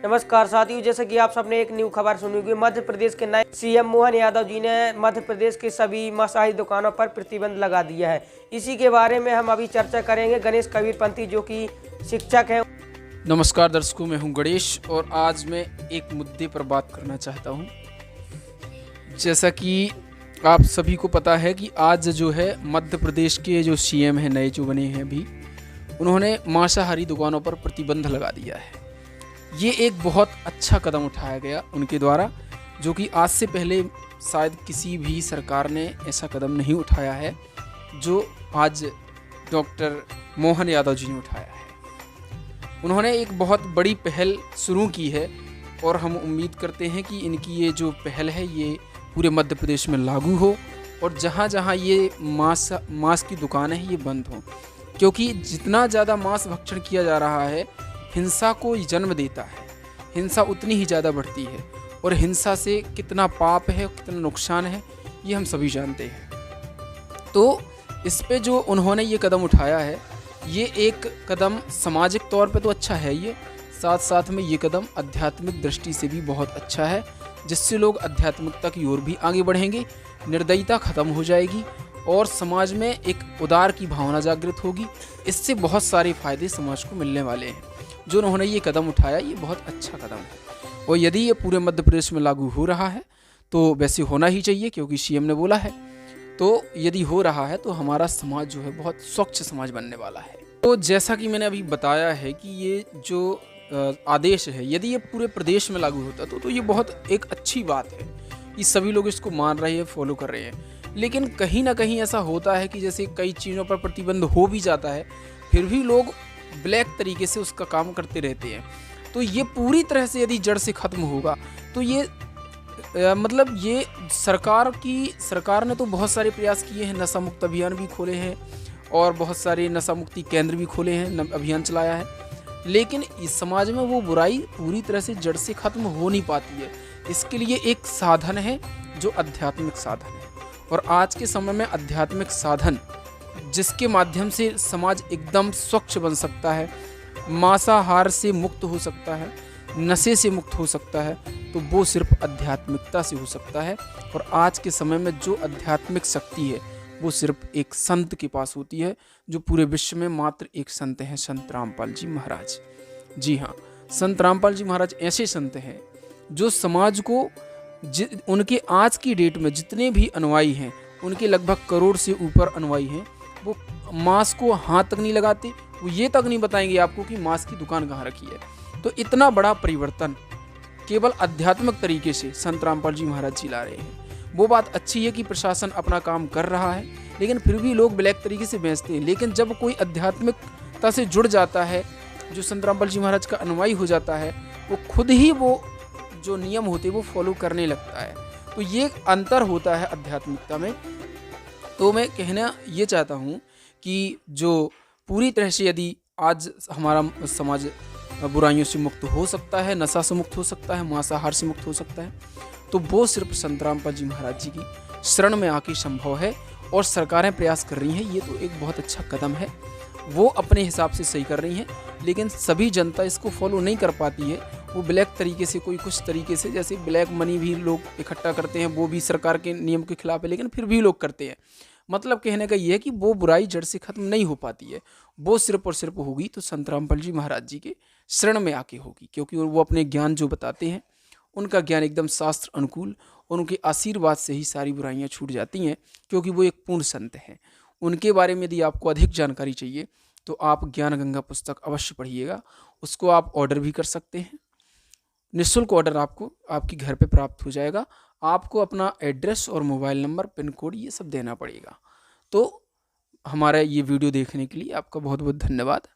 नमस्कार साथियों, जैसे कि आप सबने एक न्यू खबर सुनी होगी। मध्य प्रदेश के नए सीएम मोहन यादव जी ने मध्य प्रदेश के सभी मांसाहारी दुकानों पर प्रतिबंध लगा दिया है। इसी के बारे में हम अभी चर्चा करेंगे गणेश कबीरपंथी, जो कि शिक्षक हैं। नमस्कार दर्शकों, मैं हूं गणेश और आज मैं एक मुद्दे पर बात करना चाहता हूं। जैसा कि आप सभी को पता है कि आज जो है मध्य प्रदेश के जो सीएम हैं, नए जो बने हैं अभी, उन्होंने मांसाहारी दुकानों पर प्रतिबंध लगा दिया है। ये एक बहुत अच्छा कदम उठाया गया उनके द्वारा, जो कि आज से पहले शायद किसी भी सरकार ने ऐसा कदम नहीं उठाया है जो आज डॉक्टर मोहन यादव जी ने उठाया है। उन्होंने एक बहुत बड़ी पहल शुरू की है और हम उम्मीद करते हैं कि इनकी ये जो पहल है ये पूरे मध्य प्रदेश में लागू हो और जहाँ जहाँ ये मांस की दुकानें हैं ये बंद हों, क्योंकि जितना ज़्यादा मांस भक्षण किया जा रहा है हिंसा को जन्म देता है। हिंसा उतनी ही ज़्यादा बढ़ती है और हिंसा से कितना पाप है, कितना नुकसान है, ये हम सभी जानते हैं। तो इस पे जो उन्होंने ये कदम उठाया है, ये एक कदम सामाजिक तौर पे तो अच्छा है, ये साथ साथ में ये कदम आध्यात्मिक दृष्टि से भी बहुत अच्छा है, जिससे लोग आध्यात्मिकता की ओर भी आगे बढ़ेंगे, निर्दयता ख़त्म हो जाएगी और समाज में एक उदार की भावना जागृत होगी। इससे बहुत सारे फ़ायदे समाज को मिलने वाले हैं। जो उन्होंने ये कदम उठाया ये बहुत अच्छा कदम है और यदि ये पूरे मध्य प्रदेश में लागू हो रहा है तो वैसे होना ही चाहिए, क्योंकि सीएम ने बोला है। तो यदि हो रहा है तो हमारा समाज जो है बहुत स्वच्छ समाज बनने वाला है। तो जैसा कि मैंने अभी बताया है कि ये जो आदेश है, यदि ये पूरे प्रदेश में लागू होता तो ये बहुत एक अच्छी बात है कि सभी लोग इसको मान रहे हैं, फॉलो कर रहे हैं। लेकिन कहीं ना कहीं ऐसा होता है कि जैसे कई चीज़ों पर प्रतिबंध हो भी जाता है, फिर भी लोग ब्लैक तरीके से उसका काम करते रहते हैं। तो ये पूरी तरह से यदि जड़ से ख़त्म होगा तो ये मतलब ये सरकार ने तो बहुत सारे प्रयास किए हैं, नशा मुक्त अभियान भी खोले हैं और बहुत सारे नशा मुक्ति केंद्र भी खोले हैं, अभियान चलाया है। लेकिन इस समाज में वो बुराई पूरी तरह से जड़ से ख़त्म हो नहीं पाती है। इसके लिए एक साधन है जो आध्यात्मिक साधन है, और आज के समय में आध्यात्मिक साधन जिसके माध्यम से समाज एकदम स्वच्छ बन सकता है, मांसाहार से मुक्त हो सकता है, नशे से मुक्त हो सकता है, तो वो सिर्फ आध्यात्मिकता से हो सकता है। और आज के समय में जो आध्यात्मिक शक्ति है वो सिर्फ एक संत के पास होती है, जो पूरे विश्व में मात्र एक संत हैं, संत रामपाल जी महाराज। जी हाँ, संत रामपाल जी महाराज ऐसे संत हैं जो समाज को उनके आज की डेट में जितने भी अनुयायी हैं, उनके लगभग करोड़ से ऊपर अनुयायी हैं, वो मांस को हाथ तक नहीं लगाते, वो ये तक नहीं बताएंगे आपको कि मांस की दुकान कहाँ रखी है। तो इतना बड़ा परिवर्तन केवल आध्यात्मिक तरीके से संत रामपाल जी महाराज जी ला रहे हैं। वो बात अच्छी है कि प्रशासन अपना काम कर रहा है, लेकिन फिर भी लोग ब्लैक तरीके से बेचते हैं। लेकिन जब कोई आध्यात्मिकता से जुड़ जाता है, जो संत रामपाल जी महाराज का अनुयायी हो जाता है, वो खुद ही वो जो नियम होते हैं वो फॉलो करने लगता है। तो ये अंतर होता है आध्यात्मिकता में। तो मैं कहना ये चाहता हूँ कि जो पूरी तरह से यदि आज हमारा समाज बुराइयों से मुक्त हो सकता है, नशा से मुक्त हो सकता है, मांसाहार से मुक्त हो सकता है, तो वो सिर्फ संत रामपाल जी महाराज जी की शरण में आके संभव है। और सरकारें प्रयास कर रही हैं, ये तो एक बहुत अच्छा कदम है, वो अपने हिसाब से सही कर रही हैं, लेकिन सभी जनता इसको फॉलो नहीं कर पाती है। वो ब्लैक तरीके से, कोई कुछ तरीके से, जैसे ब्लैक मनी भी लोग इकट्ठा करते हैं, वो भी सरकार के नियम के खिलाफ है, लेकिन फिर भी लोग करते हैं। मतलब कहने का ये है कि वो बुराई जड़ से ख़त्म नहीं हो पाती है, वो सिर्फ और सिर्फ होगी तो संत रामपाल जी महाराज जी के शरण में आके होगी, क्योंकि वो अपने ज्ञान जो बताते हैं, उनका ज्ञान एकदम शास्त्र अनुकूल, और उनके आशीर्वाद से ही सारी बुराइयां छूट जाती हैं, क्योंकि वो एक पूर्ण संत हैं। उनके बारे में यदि आपको अधिक जानकारी चाहिए तो आप ज्ञान गंगा पुस्तक अवश्य पढ़िएगा। उसको आप ऑर्डर भी कर सकते हैं, निःशुल्क ऑर्डर आपको आपके घर पे प्राप्त हो जाएगा। आपको अपना एड्रेस और मोबाइल नंबर, पिन कोड ये सब देना पड़ेगा। तो हमारा ये वीडियो देखने के लिए आपका बहुत बहुत धन्यवाद।